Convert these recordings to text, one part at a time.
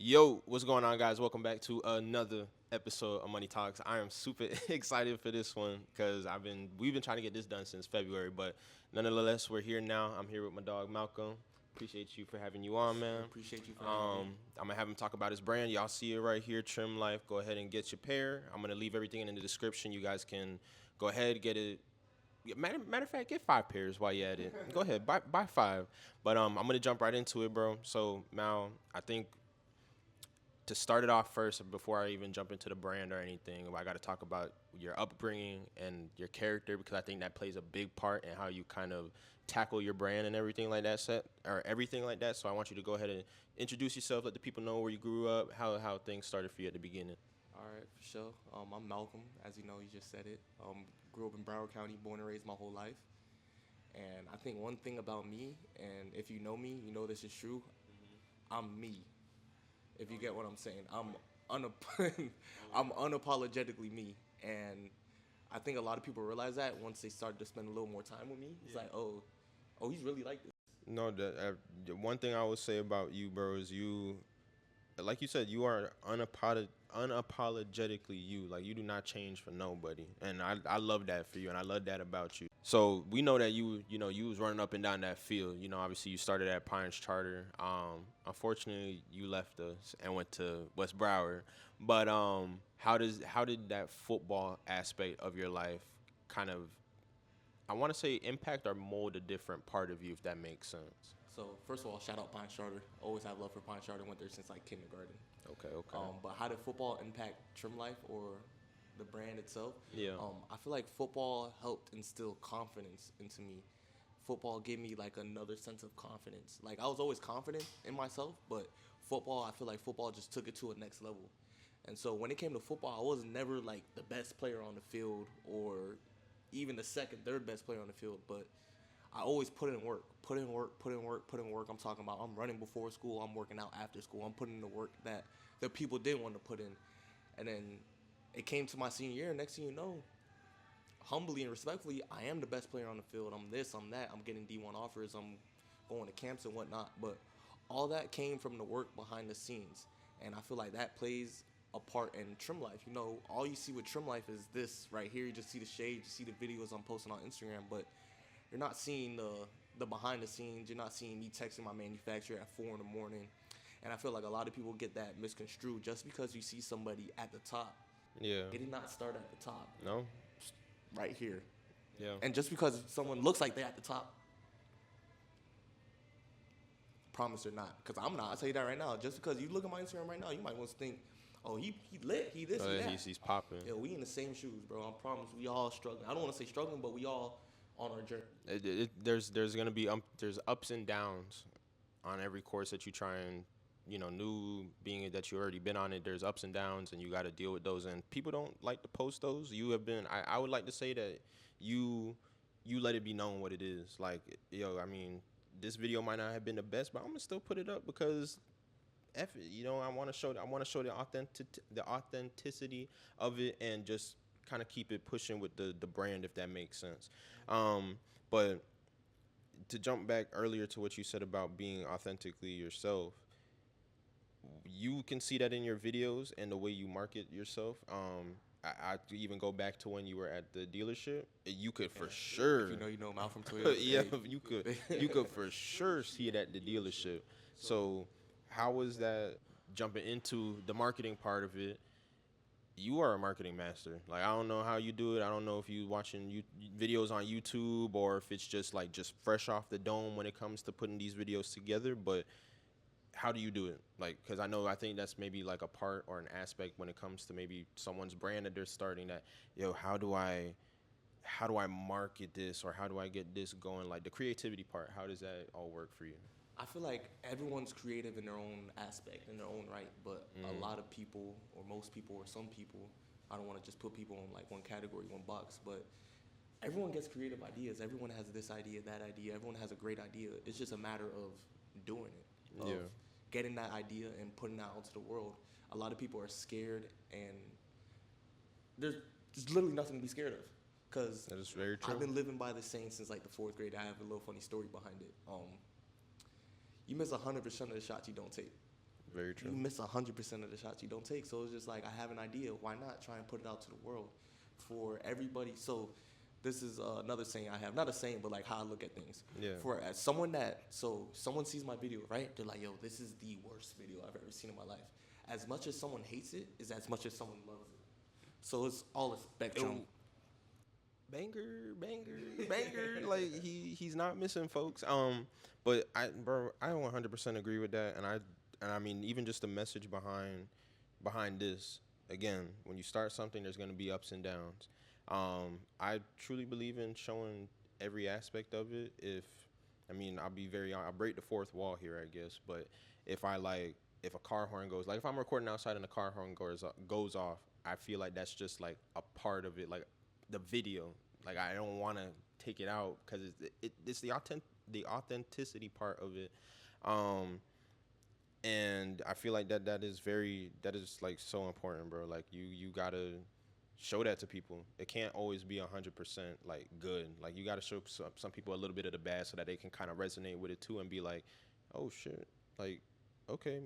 Yo, what's going on, guys? Welcome back to another episode of Money Talks. I am super excited for this one because we've been trying to get this done since February, but nonetheless, we're here now. I'm here with my dog Malcolm. Appreciate you for having you on, man. Appreciate you for having me. I'm gonna have him talk about his brand. Y'all see it right here, Trimmlife. Go ahead and get your pair. I'm gonna leave everything in the description. You guys can go ahead get it. Matter of fact, get 5 pairs while you're at it. Go ahead, buy five. But I'm gonna jump right into it, bro. So Mal, I think to start it off first, before I even jump into the brand or anything, I got to talk about your upbringing and your character because I think that plays a big part in how you kind of tackle your brand and everything like that. So I want you to go ahead and introduce yourself, let the people know where you grew up, how things started for you at the beginning. All right, for sure. I'm Malcolm. As you know, you just said it. Grew up in Broward County, born and raised my whole life. And I think one thing about me, and if you know me, you know this is true. I'm me. If you get what I'm saying, I'm unapologetically me, and I think a lot of people realize that once they start to spend a little more time with me. It's like, oh, he's really like this. No, the one thing I would say about you, bro, is like you said, you are unapologetically you. Like, you do not change for nobody, and I love that for you, and I love that about you. So we know that you was running up and down that field. Obviously you started at Pines Charter. Unfortunately, you left us and went to West Broward. But how did that football aspect of your life kind of, I want to say, impact or mold a different part of you, if that makes sense? So first of all, shout out Pine Charter. Always have love for Pine Charter. Went there since like kindergarten. Okay. But how did football impact Trimmlife or the brand itself? Yeah. I feel like football helped instill confidence into me. Football gave me like another sense of confidence. Like I was always confident in myself, but I feel like football just took it to a next level. And so when it came to football, I was never like the best player on the field or even the second, third best player on the field, but I always put in work. I'm talking about I'm running before school, I'm working out after school, I'm putting in the work that the people didn't want to put in. And then it came to my senior year, and next thing you know, humbly and respectfully, I am the best player on the field. I'm this, I'm that, I'm getting D1 offers, I'm going to camps and whatnot. But all that came from the work behind the scenes. And I feel like that plays a part in Trimmlife. All you see with Trimmlife is this right here. You just see the shade, you see the videos I'm posting on Instagram, but you're not seeing the behind the scenes. You're not seeing me texting my manufacturer at 4 in the morning. And I feel like a lot of people get that misconstrued. Just because you see somebody at the top, Yeah. it did not start at the top. No. Right here. Yeah. And just because someone looks like they're at the top, promise they're not. Because I'm not. I'll tell you that right now. Just because you look at my Instagram right now, you might want to think, oh, he lit, he this, he that. He's popping. Yeah, we in the same shoes, bro. I promise. We all struggling. I don't want to say struggling, but we all on our journey. There's gonna be there's ups and downs on every course that you try and new, being that you already been on it. There's ups and downs, and you got to deal with those. And people don't like to post those. You have been. I would like to say that you let it be known what it is. Like, I mean, this video might not have been the best, but I'm gonna still put it up because F it. I want to show the authenticity of it, and just kind of keep it pushing with the brand, if that makes sense. But to jump back earlier to what you said about being authentically yourself, you can see that in your videos and the way you market yourself. I even go back to when you were at the dealership. You could for sure. If you know Malcolm Toyota. Yeah, you could for sure see it at the dealership. So how was that jumping into the marketing part of it? You are a marketing master. Like, I don't know how you do it. I don't know if you watching videos on YouTube or if it's just fresh off the dome when it comes to putting these videos together. But how do you do it? Like, because I think that's maybe like a part or an aspect when it comes to maybe someone's brand that they're starting, that, how do I market this, or how do I get this going? Like, the creativity part, how does that all work for you? I feel like everyone's creative in their own aspect, in their own right, but a lot of people, or most people, or some people, I don't want to just put people in like one category, one box, but everyone gets creative ideas. Everyone has this idea, that idea. Everyone has a great idea. It's just a matter of doing it, of getting that idea and putting it out into the world. A lot of people are scared, and there's literally nothing to be scared of. Because that is very true. I've been living by this saying since like the 4th grade. I have a little funny story behind it. You miss 100% of the shots you don't take. Very You true. miss 100% of the shots you don't take. So it's just like I have an idea. Why not try and put it out to the world for everybody? So this is another saying I have, not a saying, but like how I look at things. Yeah. For as someone that someone sees my video, right? They're like, yo, this is the worst video I've ever seen in my life. As much as someone hates it, is as much as someone loves it. So it's all a spectrum. Yo, banger. Like he's not missing, folks. But I 100% agree with that, and I mean even just the message behind this. Again, when you start something, there's gonna be ups and downs. I truly believe in showing every aspect of it. I mean, I'll break the fourth wall here, I guess. But if I like, if a car horn goes, like if I'm recording outside and the car horn goes off, I feel like that's just like a part of it, like the video. Like I don't want to take it out because it's the authenticity part of it. Um, and I feel like that is like so important, bro. Like you gotta show that to people. It can't always be 100% like good. Like you gotta show some people a little bit of the bad so that they can kind of resonate with it too and be like, oh shit, like okay,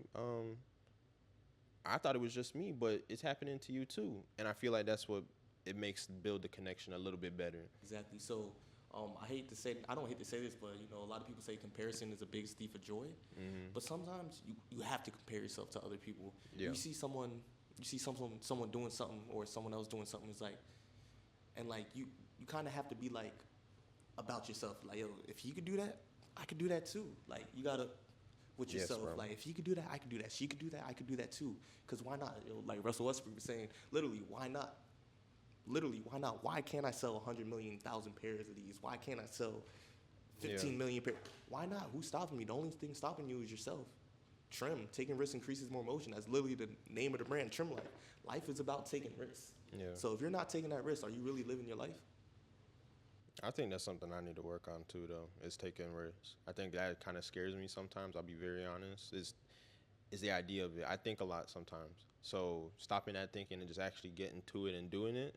I thought it was just me, but it's happening to you too. And I feel like that's what it makes build the connection a little bit better. Exactly. So I don't hate to say this, but a lot of people say comparison is a big thief of joy. Mm-hmm. But sometimes you have to compare yourself to other people. Yeah. You see someone doing something or someone else doing something. It's like, and like you kind of have to be like about yourself. Like, yo, if he could do that, I could do that too. Like you gotta with Yes, yourself. bro. Like if he could do that, I could do that. She could do that, I could do that too. Cause why not? Like Russell Westbrook was saying, literally, why not? Literally, why not? Why can't I sell 100 million thousand pairs of these? Why can't I sell 15 million pairs? Why not? Who's stopping me? The only thing stopping you is yourself. Trim, taking risks increases more motion. That's literally the name of the brand, Trimmlife. Life is about taking risks. Yeah. So if you're not taking that risk, are you really living your life? I think that's something I need to work on too, though. Is taking risks. I think that kind of scares me sometimes. I'll be very honest. Is the idea of it? I think a lot sometimes. So stopping that thinking and just actually getting to it and doing it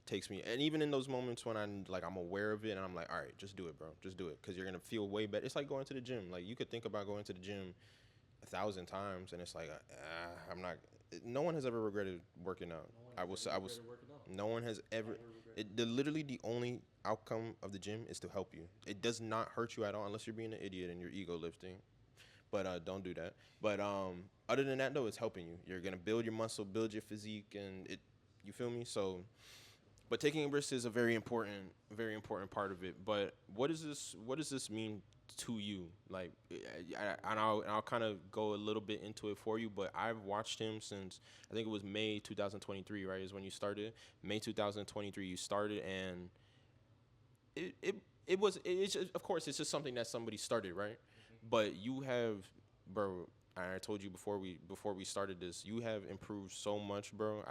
takes me. And even in those moments when I'm aware of it and I'm like, all right, just do it, bro. Just do it, because you're gonna feel way better. It's like going to the gym. Like you could think about going to the gym 1,000 times, and it's like I'm not. No one has ever regretted working out. No one has ever. Literally the only outcome of the gym is to help you. It does not hurt you at all unless you're being an idiot and you're ego lifting. But don't do that. But other than that though, it's helping you. You're gonna build your muscle, build your physique, and it. You feel me? So, but taking risks is a very important part of it. But what does this mean to you? Like, I'll kind of go a little bit into it for you. But I've watched him since I think it was May 2023, right? Is when you started. May 2023, you started, and it's just, of course it's just something that somebody started, right? Mm-hmm. But you have, bro. I told you before we started this, you have improved so much, bro.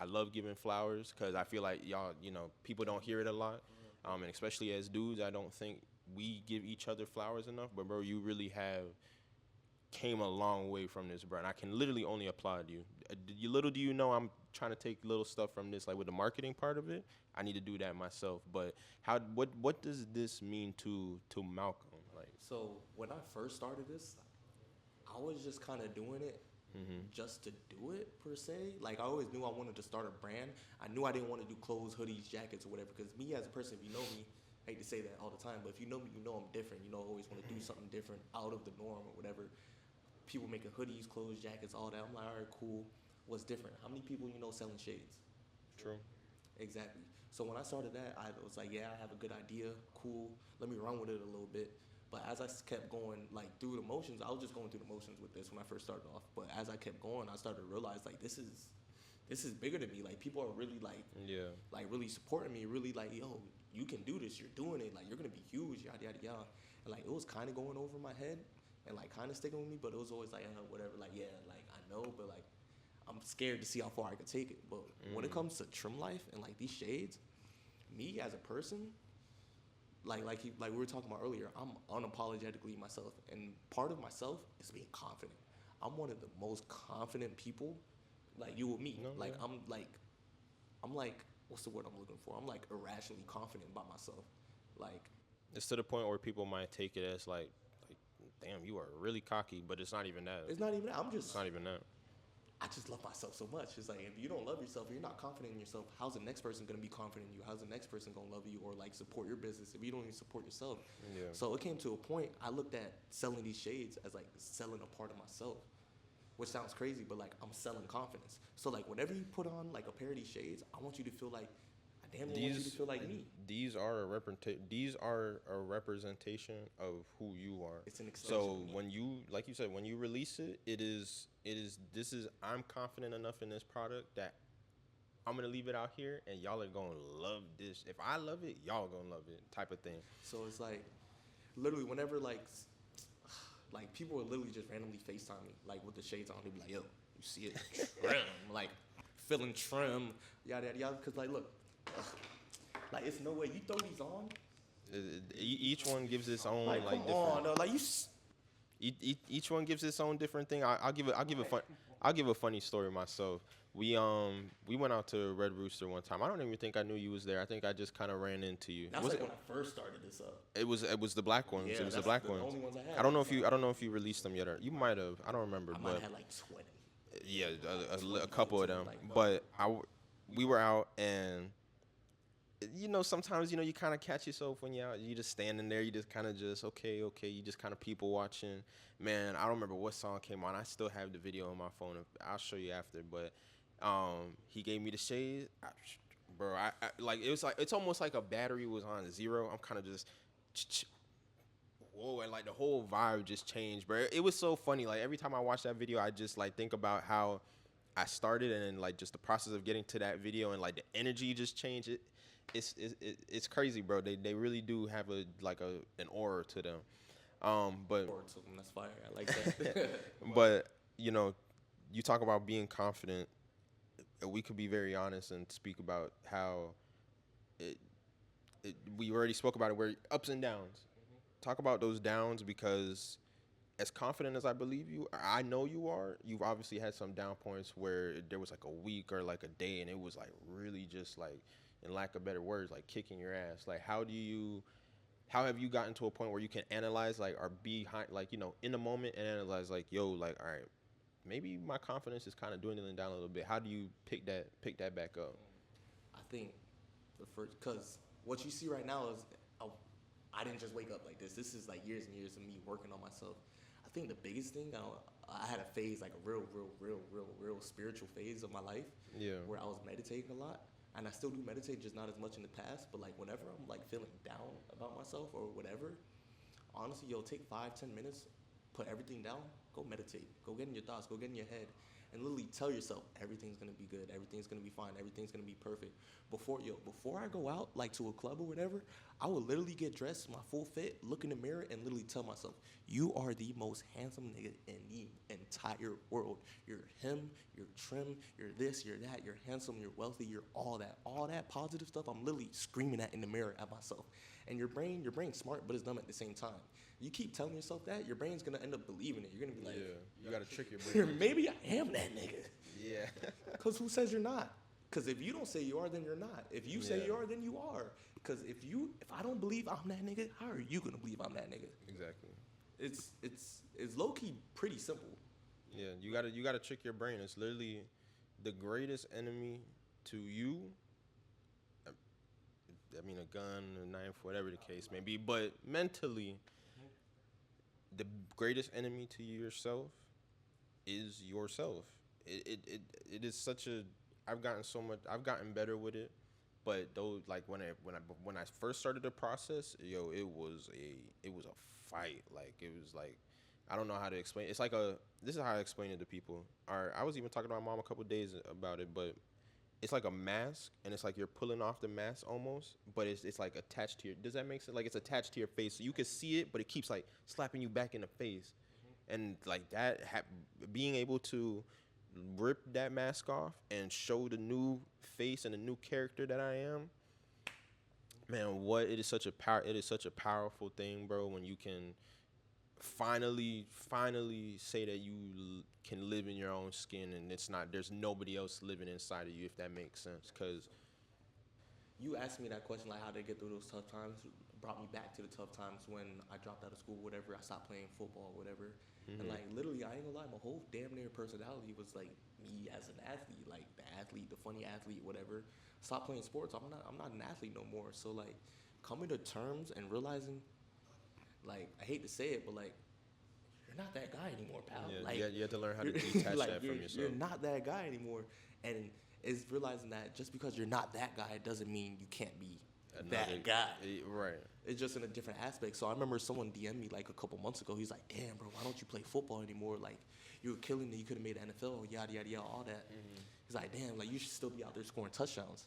I love giving flowers because I feel like y'all, people don't hear it a lot. And especially as dudes, I don't think we give each other flowers enough. But, bro, you really have came a long way from this, bro. And I can literally only applaud you. Little do you know I'm trying to take little stuff from this, like with the marketing part of it. I need to do that myself. But what does this mean to Malcolm? Like, so when I first started this, I was just kind of doing it just to do it per se. Like I always knew I wanted to start a brand. I knew I didn't want to do clothes, hoodies, jackets, or whatever. Because me as a person, if you know me, I hate to say that all the time, but if you know me, you know I'm different. I always want to do something different out of the norm or whatever. People making hoodies, clothes, jackets, all that. I'm like, all right, cool. What's different? How many people selling shades? True. Exactly. So when I started that, I was like, yeah, I have a good idea. Cool. Let me run with it a little bit. But as I kept going, like, through the motions, I was just going through the motions with this when I first started off. But as I kept going, I started to realize, like, this is bigger than me. Like, people are really, like really supporting me. Really, like, yo, you can do this. You're doing it. Like, you're going to be huge, yada, yada, yada. And, like, it was kind of going over my head and, like, kind of sticking with me. But it was always, like, whatever. Like, yeah, like, I know. But, like, I'm scared to see how far I could take it. But when it comes to Trimmlife and, like, these shades, me as a person, like we were talking about earlier, I'm unapologetically myself, and part of myself is being confident. I'm one of the most confident people, like you will meet. No, like yeah. I'm like, what's the word I'm looking for? I'm like irrationally confident about myself. Like it's to the point where people might take it as like damn, you are really cocky, but it's not even that. It's not even that. It's not even that. I just love myself so much. It's like, if you don't love yourself, you're not confident in yourself, how's the next person gonna be confident in you? How's the next person gonna love you or like support your business if you don't even support yourself? Yeah. So it came to a point I looked at selling these shades as like selling a part of myself, which sounds crazy, but like I'm selling confidence. So like whenever you put on like a pair of these shades, I want you to feel like I damn near want you to feel like me. These are a representation of who you are. It's an extension. So when you, like you said, when you release it, this is I'm confident enough in this product that I'm gonna leave it out here and y'all are gonna love this. If I love it, y'all gonna love it, type of thing. So it's like literally whenever like people would literally just randomly FaceTime me like with the shades on, they'd be like, yo, you see it? Trim, like feeling trim, yada yada yada. Cause like look, like it's no way you throw these on. Each one gives its own Like, like come different. on, no, like you. Each one gives its own different thing. I'll give a funny story myself. We went out to Red Rooster one time. I don't even think I knew you was there. I think I just kind of ran into you. That's like when I first started this up. It was the black ones. Yeah, it was the that's black the ones. only ones I had. I don't know if you released them yet or you might have. I don't remember. I might have had like 20. Yeah, a couple of them. But we were out and sometimes you kind of catch yourself when you're out. You just standing there. You just kind of just okay. You just kind of people watching. Man, I don't remember what song came on. I still have the video on my phone. I'll show you after. But he gave me the shade, bro. I like it was like it's almost like a battery was on 0. I'm kind of just whoa, and like the whole vibe just changed, bro. It was so funny. Like every time I watch that video, I just like think about how I started and then like just the process of getting to that video and like the energy just changed. It's crazy, bro. They really do have an aura to them. But Aura to them, that's fire. I like that. but you talk about being confident. We could be very honest and speak about how we already spoke about it. Where ups and downs. Talk about those downs because as confident as I believe you, I know you are. You've obviously had some down points where there was like a week or like a day, and it was like really just like, in lack of better words, like kicking your ass. Like how have you gotten to a point where you can analyze like or be like in the moment and analyze like yo like all right, maybe my confidence is kind of dwindling down a little bit. How do you pick that back up? I think the first, because what you see right now is I didn't just wake up like this. This is like years and years of me working on myself. I think the biggest thing, I had a phase, like a real spiritual phase of my life. Yeah. Where I was meditating a lot. And I still do meditate, just not as much in the past. But like whenever I'm like feeling down about myself or whatever, honestly, take 5-10 minutes, put everything down, go meditate. Go get in your thoughts, go get in your head. And literally tell yourself everything's gonna be good, everything's gonna be fine, everything's gonna be perfect. Before I go out like to a club or whatever, I would literally get dressed, my full fit, look in the mirror, and literally tell myself, "You are the most handsome nigga in the entire world. You're him, you're trim, you're this, you're that, you're handsome, you're wealthy, you're all that positive stuff." I'm literally screaming that in the mirror at myself. And your brain's smart, but it's dumb at the same time. You keep telling yourself that, your brain's gonna end up believing it. You're gonna be like, yeah, you gotta trick your brain. Maybe I am that nigga. Yeah. Because who says you're not? Because if you don't say you are, then you're not. If you say you are, then you are. Because if I don't believe I'm that nigga, how are you gonna believe I'm that nigga? Exactly. It's low key pretty simple. Yeah, you gotta trick your brain. It's literally the greatest enemy to you. I mean, a gun, a knife, whatever the case may be, but mentally, the greatest enemy to yourself is yourself. It is such a. I've gotten better with it, but though, like when I first started the process, it was a fight. Like it was like, I don't know how to explain. It's like this is how I explain it to people. I was even talking to my mom a couple days about it, but it's like a mask, and it's like you're pulling off the mask almost, but it's like attached to your. Does that make sense? Like it's attached to your face, so you can see it, but it keeps like slapping you back in the face, and like that being able to rip that mask off and show the new face and the new character that I am. Man, it is such a powerful thing, bro. When you can finally say that you can live in your own skin and there's nobody else living inside of you, if that makes sense. Because you asked me that question, like how to get through those tough times, brought me back to the tough times when I dropped out of school, whatever. I stopped playing football, whatever. And Mm-hmm. like literally, I ain't gonna lie, my whole damn near personality was like me as an athlete, like the athlete, the funny athlete, whatever. Stop playing sports. I'm not an athlete no more. So like coming to terms and realizing, like I hate to say it, but like you're not that guy anymore, pal. Yeah, Like you have to learn how to you're detach like that from yourself. you're not that guy anymore, and it's realizing that just because you're not that guy doesn't mean you can't be that guy. Right. It's just in a different aspect. So I remember someone DM'd me like a couple months ago. He's like, "Damn, bro, why don't you play football anymore? Like you were killing it. You could have made NFL, yada yada yada, all that." He's like, "Damn, like you should still be out there scoring touchdowns."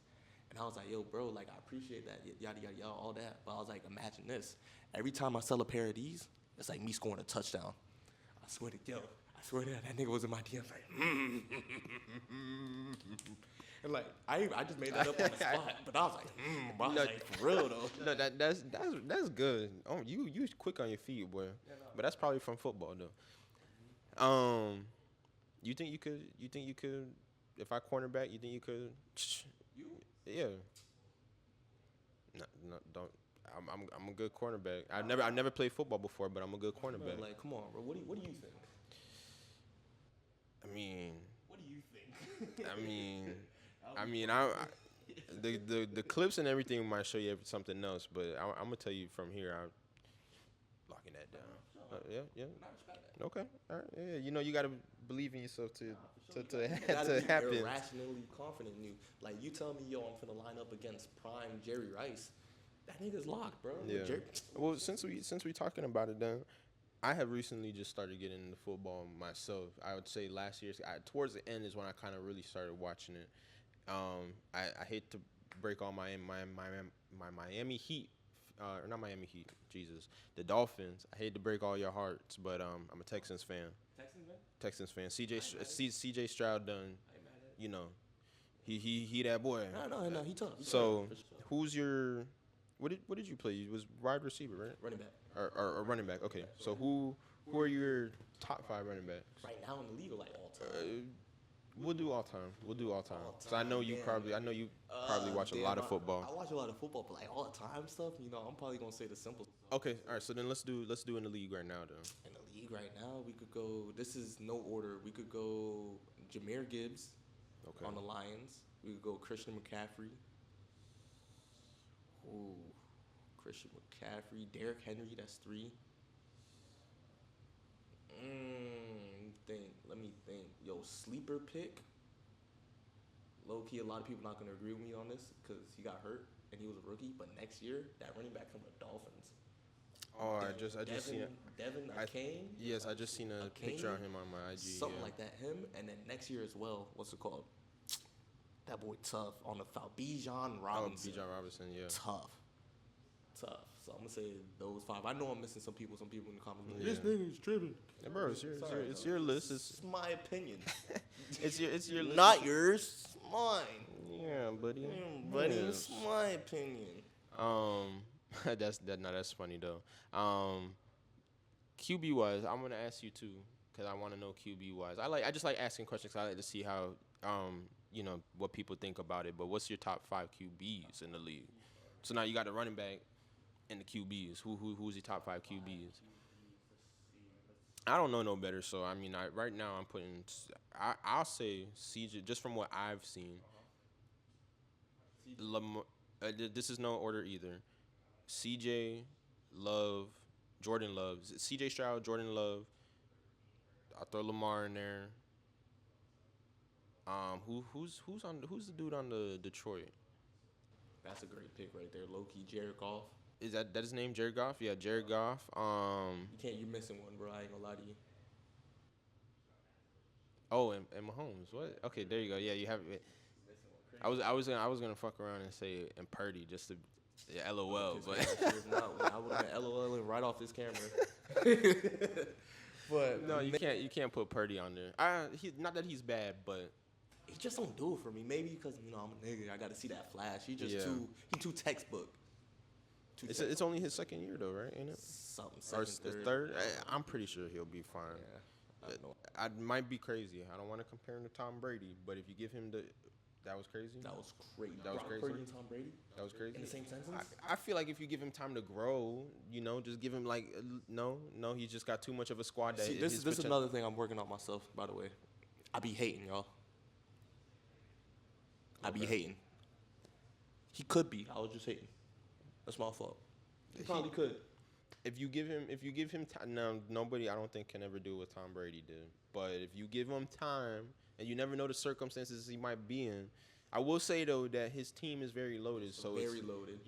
And I was like, "Yo, bro, like I appreciate that, yada yada yada, all that." But I was like, imagine this: every time I sell a pair of these, it's like me scoring a touchdown. I swear to I swear to God, that nigga was in my DMs like, and like I just made that up on the spot, but I was like, bro, I was No. like, for real though. No, that's good. Oh, you quick on your feet, boy. But that's probably from football though. You think you could? If I cornerback, you think you could? You? Yeah. No, don't. I'm a good cornerback. I never played football before, but I'm a good Bro, cornerback. like, come on, bro. What do you think? I mean, What do you think? the clips and everything might show you something else, but I'm gonna tell you from here. I'm locking that down. Yeah. Okay. All right. Yeah. You gotta believe in yourself to to happen. irrationally confident in you. Like you tell me, yo, I'm finna line up against prime Jerry Rice. That nigga's locked, bro. Yeah. Well, since we talking about it, then I have recently just started getting into football myself. I would say last year, towards the end is when I kind of really started watching it. I hate to break all my Miami Heat, or not Miami Heat, Jesus, the Dolphins. I hate to break all your hearts, but I'm a Texans fan. Texans, man. CJ Stroud done, you know, he that boy. No, he tough. So For sure. who's your what did you play? You was wide receiver, right? Running back. Or running back. Okay. So who are your top 5 running backs? Right now in the league, or like all time. We'll do all time. All So I know you damn. probably watch a Damn, lot of football. I watch a lot of football, but like all the time stuff, I'm probably gonna say the simple. Okay. All right. So then let's do in the league right now then. In the league right now, we could go. This is no order. We could go Jahmyr Gibbs Okay. on the Lions. We could go Christian McCaffrey. Ooh, Christian McCaffrey, Derrick Henry. That's 3. Let me think. Yo, sleeper pick. Low key, a lot of people not gonna agree with me on this because he got hurt and he was a rookie. But next year, that running back from the Dolphins. Oh, I just seen it. Devin Akane. Yes, I just seen a picture Akane? of him on my IG. Something like that. Him, and then next year as well. What's it called? That boy tough on the foul. Bijan Robinson. Bijan Robinson, yeah. Tough. So I'm gonna say those 5. I know I'm missing some people. Some people in the comments. Like, Yeah. this nigga's tripping. Yeah, bro, it's your list. It's my opinion. It's your list. Not yours. Mine. Yeah, buddy. Buddy, Yeah. it's my opinion. That's funny though. QB wise, I'm gonna ask you too, cause I want to know QB wise. I just like asking questions. 'Cause I like to see how what people think about it. But what's your top 5 QBs in the league? So now you got the running back and the QBs. Who's your top 5 QBs? I don't know no better. So I mean, right now I'm putting. I'll say CJ just from what I've seen. This is no order either. CJ, Love, Jordan Love, CJ Stroud, Jordan Love. I'll throw Lamar in there. Who's the dude on the Detroit? That's a great pick right there. Low key, Jared Goff. Is that his name? Jared Goff? Yeah, Jared Goff. You're missing one, bro. I ain't gonna lie to you. Oh, and Mahomes. What? Okay, there you go. Yeah, you have it. I was gonna fuck around and say and Purdy just to LOL, but I would have been LOLing right off this camera. But no, you can't put Purdy on there. Not that he's bad, but he just don't do it for me. Maybe because I'm a nigga. I got to see that flash. He just too textbook. It's only his second year though, right? Ain't it? Something. Or third. I'm pretty sure he'll be fine. Yeah. I might be crazy. I don't want to compare him to Tom Brady, but if you give him That was crazy. That was crazy. That was Brock crazy? Purdy and Tom Brady That was crazy. in the same sentence. I feel like if you give him time to grow, just give him like no, he just got too much of a squad. That See, this is another thing I'm working on myself. By the way, I be hating y'all. I be hating. He could be. I was just hating. That's my fault. He probably could. If you give him time, now nobody I don't think can ever do what Tom Brady did. But if you give him time, and you never know the circumstances he might be in. I will say though that his team is very loaded. So very loaded.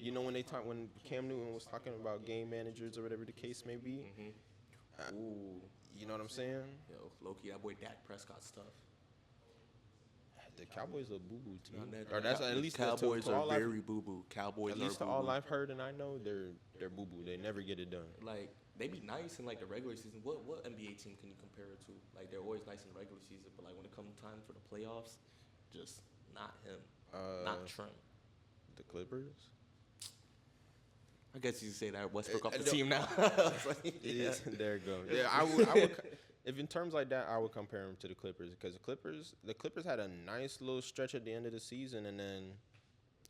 When Cam Newton was talking about game managers or whatever the case may be. Ooh. You know what I'm saying? Yo, low-key, that boy Dak Prescott's tough. The Cowboys are boo-boo team. Or that's at least Cowboys are very boo-boo. Cowboys at least are to all I've heard and I know, they're boo-boo. They never get it done. Like they be nice in like the regular season. What NBA team can you compare it to? Like they're always nice in the regular season, but like when it comes time for the playoffs, just not him. Not Trim. The Clippers. I guess you could say that Westbrook off the team now. Yeah. There you go. Yeah, I would. If in terms like that, I would compare him to the Clippers because the Clippers had a nice little stretch at the end of the season, and then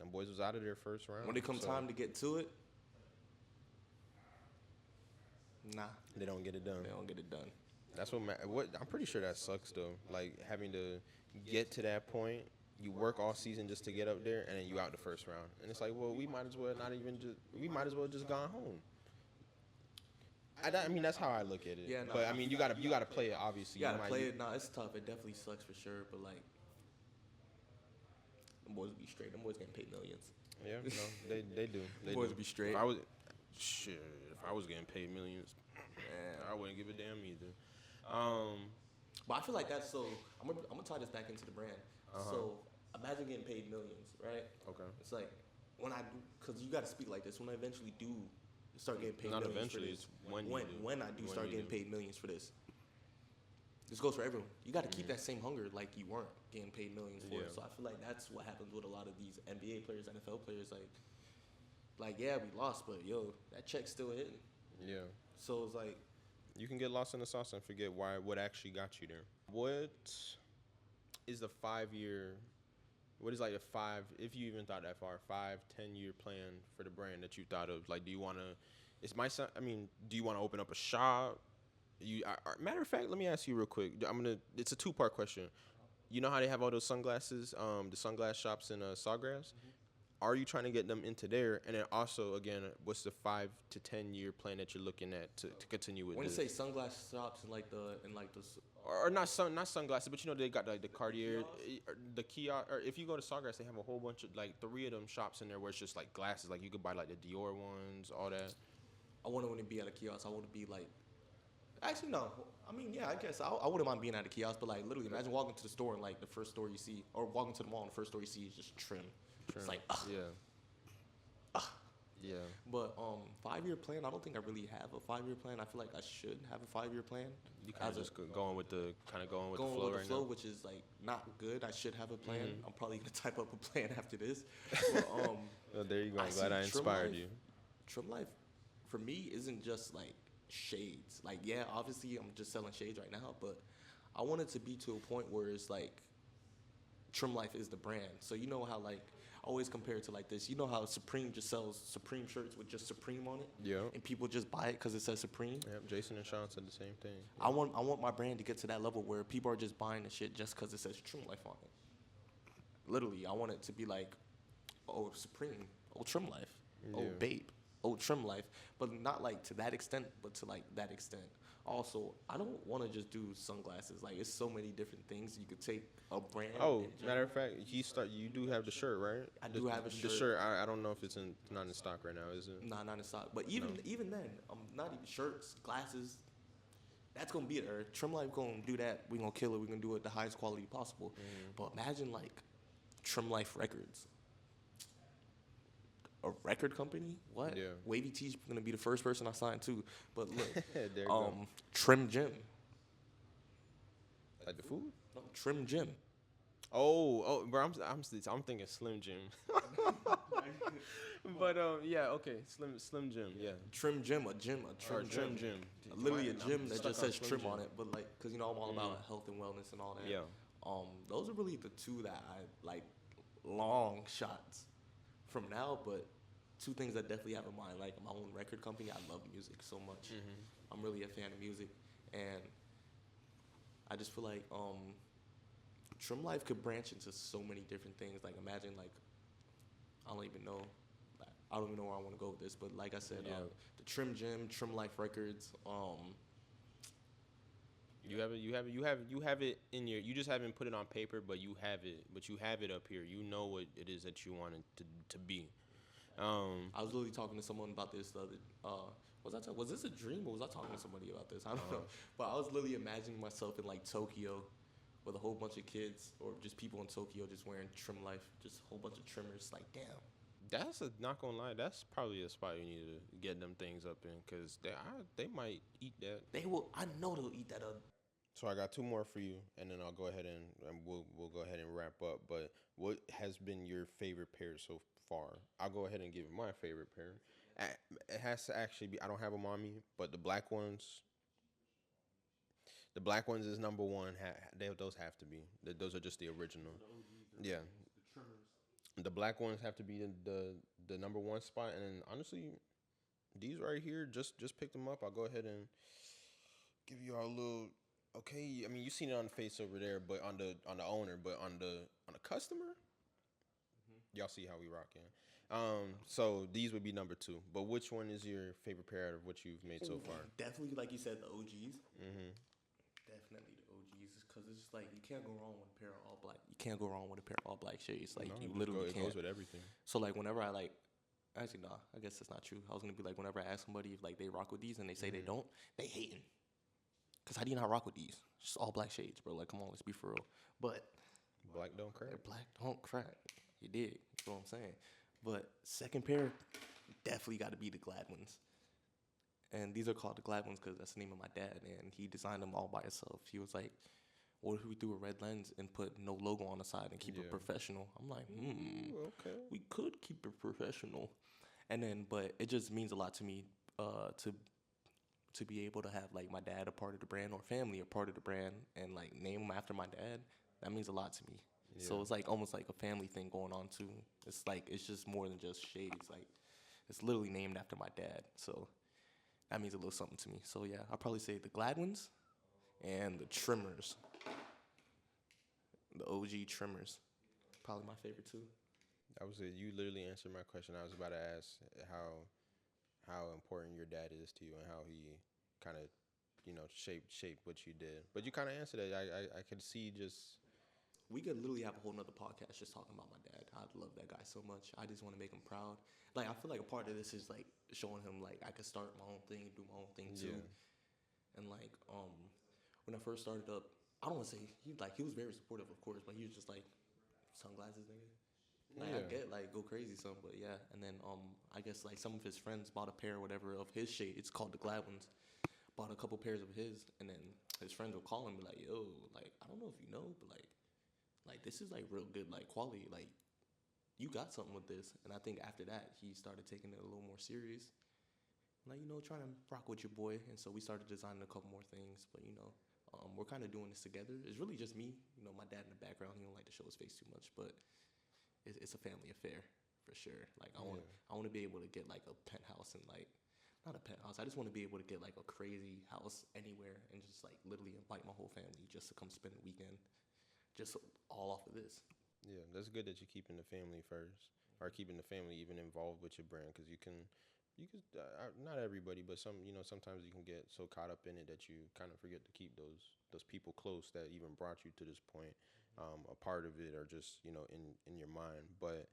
them boys was out of their first round. When it comes time to get to it, nah, they don't get it done. They don't get it done. That's what I'm pretty sure that sucks though. Like having to get to that point, you work all season just to get up there, and then you out the first round, and it's like, well, we might as well just gone home. I mean, that's how I look at it. Yeah, no, but I mean, you gotta play it. Obviously, you gotta play it. No, it's tough. It definitely sucks for sure. But like, them boys be straight. Them boys getting paid millions. Yeah, no, they do. They boys do. be straight. If I was getting paid millions, I wouldn't give a damn either. But I feel like that's so. I'm gonna tie this back into the brand. So imagine getting paid millions, right? Okay. It's like when I do, because you got to speak like this. When I eventually do start getting paid Not millions eventually, for this, it's when I do start getting paid millions for this. This goes for everyone. You got to keep that same hunger like you weren't getting paid millions for it. So I feel like that's what happens with a lot of these NBA players, NFL players. Like yeah, we lost, but yo, that check's still hitting. Yeah. So it's like you can get lost in the sauce and forget what actually got you there. What is the 5-year? What is like a 5, if you even thought that far, 5-10-year plan for the brand that you thought of? Like, do you want to? Do you want to open up a shop? Matter of fact, let me ask you real quick. It's a 2-part question. You know how they have all those sunglasses, the sunglass shops in Sawgrass? Are you trying to get them into there? And then also, again, what's the 5 to 10-year plan that you're looking at to continue with? When you say sunglass shops and like the or not sunglasses, but they got like the Cartier, the kiosk. Or if you go to Sawgrass, they have a whole bunch of like 3 of them shops in there where it's just like glasses. Like you could buy like the Dior ones, all that. I wouldn't be at a kiosk. I want to be like. Actually, no. I mean, yeah, I guess I wouldn't mind being at a kiosk, but like literally, imagine walking to the store and like the first store you see, or walking to the mall and the first store you see is just Trim. It's like, Yeah. But 5-year plan, I don't think I really have a 5-year plan. I feel like I should have a 5-year plan. You kind of just going with the flow right now. Which is like not good. I should have a plan. I'm probably gonna type up a plan after this. But, well, there you go. I'm glad I inspired you. Trimmlife, for me, isn't just like shades. Like, yeah, obviously I'm just selling shades right now, but I want it to be to a point where it's like Trimmlife is the brand. So you know how like I always compare it to like this. You know how Supreme just sells Supreme shirts with just Supreme on it? Yeah. And people just buy it because it says Supreme? Yep, Jason and Sean said the same thing. Yeah. I want my brand to get to that level where people are just buying the shit just because it says Trimmlife on it. Literally, I want it to be like, oh, Supreme, oh, Trimmlife, oh, Babe, oh, Trimmlife. But not like to that extent, but to like that extent. Also, I don't want to just do sunglasses. Like, it's so many different things you could take a brand. Oh, matter of fact, you do have the shirt, right? I do have a shirt. The shirt, I don't know if it's not in stock right now, is it? Nah, not in stock. But even then, not even shirts, glasses. That's gonna be there. Trimmlife gonna do that. We gonna kill it. We gonna do it the highest quality possible. But imagine like Trimmlife Records. A record company? What? Yeah. Wavy T's gonna be the first person I signed to. But look, there you go. Trim Gym. Like the food? No, Trim Gym. Oh, bro, I'm thinking Slim Jim. But yeah, okay, Slim Jim, yeah. Trim Gym, a trim gym. Literally a gym that just says trim on it, but like, cause I'm all about health and wellness and all that. Yeah. Those are really the 2 that I like. long shots from now, but two things I definitely have in mind, like my own record company. I love music so much. I'm really a fan of music, and I just feel like Trimmlife could branch into so many different things. Like imagine like I don't even know. I don't even know where I want to go with this, but like I said, Yeah. the Trim Gym, Trim Life Records. You have it in your. You just haven't put it on paper, but you have it. But you have it up here. You know what it is that you want it to be. I was literally talking to someone about this the other. Was this a dream or was I talking to somebody about this? I don't know. But I was literally imagining myself in like Tokyo, with a whole bunch of kids or just people in Tokyo just wearing Trim Life, just a whole bunch of trimmers. Like damn. That's a not gonna lie. That's probably a spot you need to get them things up in, cause they might eat that. They will. I know they'll eat that up. So I got two more for you, and then I'll go ahead and we'll go ahead and wrap up. But what has been your favorite pair so far? I'll go ahead and give my favorite pair. It has to actually be. I don't have them on me, but the black ones. The black ones is number one. Those have to be. Those are just the original. Yeah. The black ones have to be the number one spot, and then honestly, these right here, just pick them up. I'll go ahead and give you all a little. Okay, I mean you seen it on the face over there, but on the owner, but on the customer, y'all see how we rocking. So these would be number two. But which one is your favorite pair out of what you've made so far? Definitely, like you said, the OGs. Definitely the OGs, because it's just like you can't go wrong with a pair of all black. You can't go wrong with a pair of all black shades. Like No, you literally it can't. goes with everything. So like whenever I like, actually nah, I guess that's not true. I was gonna be like whenever I ask somebody if like they rock with these and they say they don't, they hating. Cause how do you not rock with these? Just all black shades, bro. Like come on, let's be for real. But Black don't crack. black don't crack. You dig? You know what I'm saying? But second pair, definitely got to be the Glad ones. And these are called the Glad ones because that's the name of my dad, and he designed them all by himself. He was like, "What if we do a red lens and put no logo on the side and keep it professional?" I'm like, Okay. we could keep it professional. And then, but it just means a lot to me to be able to have like my dad a part of the brand or family a part of the brand and like name them after my dad. That means a lot to me. Yeah. So it's like almost like a family thing going on too. It's like it's just more than just shades. Like it's literally named after my dad. So that means a little something to me. So yeah, I'll probably say the Gladwins and the Trimmers. The OG Trimmers. Probably my favorite too. I was you literally answered my question. I was about to ask how important your dad is to you and how he kind of, shaped what you did. But you kind of answered it. I could see just. We could literally have a whole nother podcast just talking about my dad. I love that guy so much. I just want to make him proud. Like I feel like a part of this is like showing him like I could start my own thing, do my own thing too. Yeah. And like when I first started up, I don't want to say he was very supportive, of course, but he was just like sunglasses, nigga. Like I get like go crazy some, but yeah. And then I guess like some of his friends bought a pair or whatever of his shade. It's called the Glad ones. Bought a couple pairs of his, and then his friends would call him and be like, "Yo, like I don't know if you know, but like this is like real good like quality. Like you got something with this." And I think after that he started taking it a little more serious. Like trying to rock with your boy, and so we started designing a couple more things. But we're kind of doing this together. It's really just me. My dad in the background. He don't like to show his face too much, but it's a family affair for sure. Like I want to be able to get like a penthouse and like not a penthouse. I just want to be able to get like a crazy house anywhere and just like literally invite my whole family just to come spend the weekend, just all off of this. Yeah, that's good that you're keeping the family first, or keeping the family even involved with your brand, because you can not everybody, but sometimes you can get so caught up in it that you kind of forget to keep those people close that even brought you to this point, a part of it, or just in your mind. But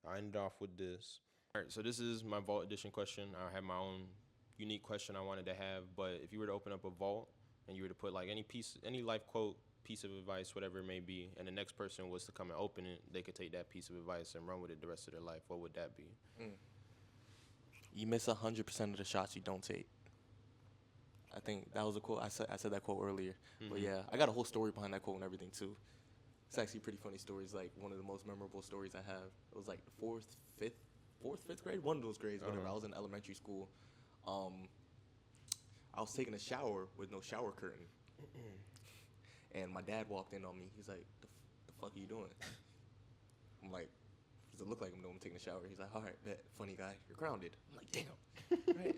I ended off with this. All right, so this is my vault edition question. I have my own unique question I wanted to have, but if you were to open up a vault and you were to put like any life quote, piece of advice, whatever it may be, and the next person was to come and open it, they could take that piece of advice and run with it the rest of their life, what would that be? You miss 100% of the shots you don't take. I think that was a quote. I said that quote earlier. But yeah, I got a whole story behind that quote and everything too. It's actually pretty funny stories. Like one of the most memorable stories I have. It was like fourth, fifth grade, one of those grades, whatever. I was in elementary school. I was taking a shower with no shower curtain, and my dad walked in on me. He's like, "The fuck are you doing?" I'm like, does it look like I'm taking a shower? He's like, all right, bet, funny guy, you're grounded. I'm like, damn. Right.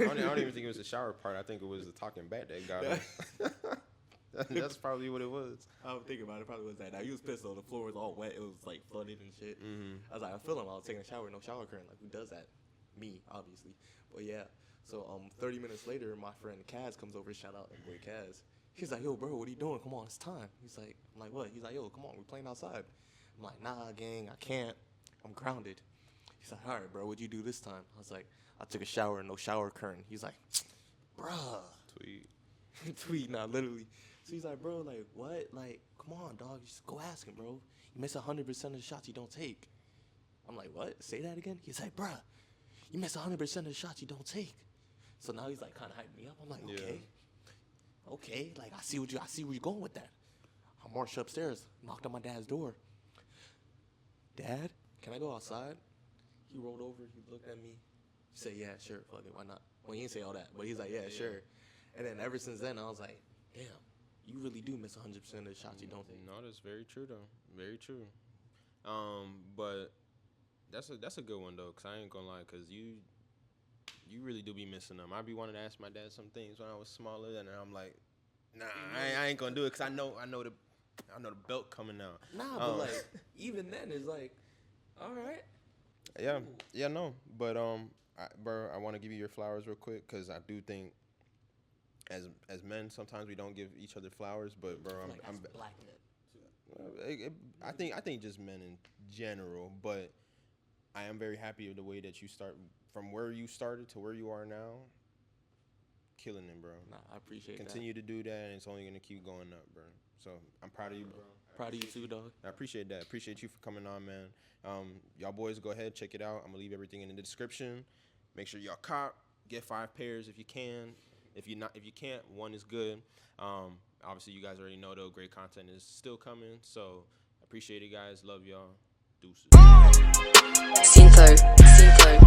I don't even think it was the shower part. I think it was the talking back that got him. That's probably what it was. I was thinking about it. Probably was that. Now, he was pissed though. The floor was all wet. It was like flooded and shit. Mm-hmm. I was like, I feel him. I was taking a shower, no shower current. Like, who does that? Me, obviously. But yeah. So 30 minutes later, my friend Kaz comes over. Shout out, boy Kaz. He's like, yo, bro, what are you doing? Come on, it's time. He's like, I'm like, what? He's like, yo, come on, we're playing outside. I'm like, nah, gang, I can't. I'm grounded. He's like, all right, bro, what'd you do this time? I was like, I took a shower, no shower current. He's like, bruh. Tweet. Tweet, nah, literally. So he's like, bro, like, what? Like, come on, dog. Just go ask him, bro. You miss 100% of the shots you don't take. I'm like, what? Say that again? He's like, bruh, you miss 100% of the shots you don't take. So now he's like kind of hyping me up. I'm like, okay. Yeah. Okay, like, I see where you're going with that. I marched upstairs, knocked on my dad's door. Dad, can I go outside? He rolled over, he looked at me. He said, yeah, sure, fuck it, why not? Well, he didn't say all that, but he's like, yeah, sure. And then ever since then, I was like, damn. You really do miss 100% of the shots you don't take. No, that's very true though. Very true. But that's a good one though, cause I ain't gonna lie, cause you really do be missing them. I be wanting to ask my dad some things when I was smaller, and I'm like, nah, I ain't gonna do it, cause I know the belt coming out. Nah, but like even then it's like, all right. Yeah, no, but bro, I want to give you your flowers real quick, cause I do think. As men, sometimes we don't give each other flowers, but bro, I'm black men. I think just men in general, but I am very happy with the way that you start from where you started to where you are now. Killing it, bro. Nah, I appreciate Continue to do that, and it's only gonna keep going up, bro. So I'm proud of you, bro. Proud of you too, dog. I appreciate that. Appreciate you for coming on, man. Y'all boys, go ahead, check it out. I'm gonna leave everything in the description. Make sure y'all cop, get 5 pairs if you can. If you can't, 1 is good. Obviously, you guys already know though, great content is still coming. So appreciate it, guys. Love y'all. Deuces. Cinco.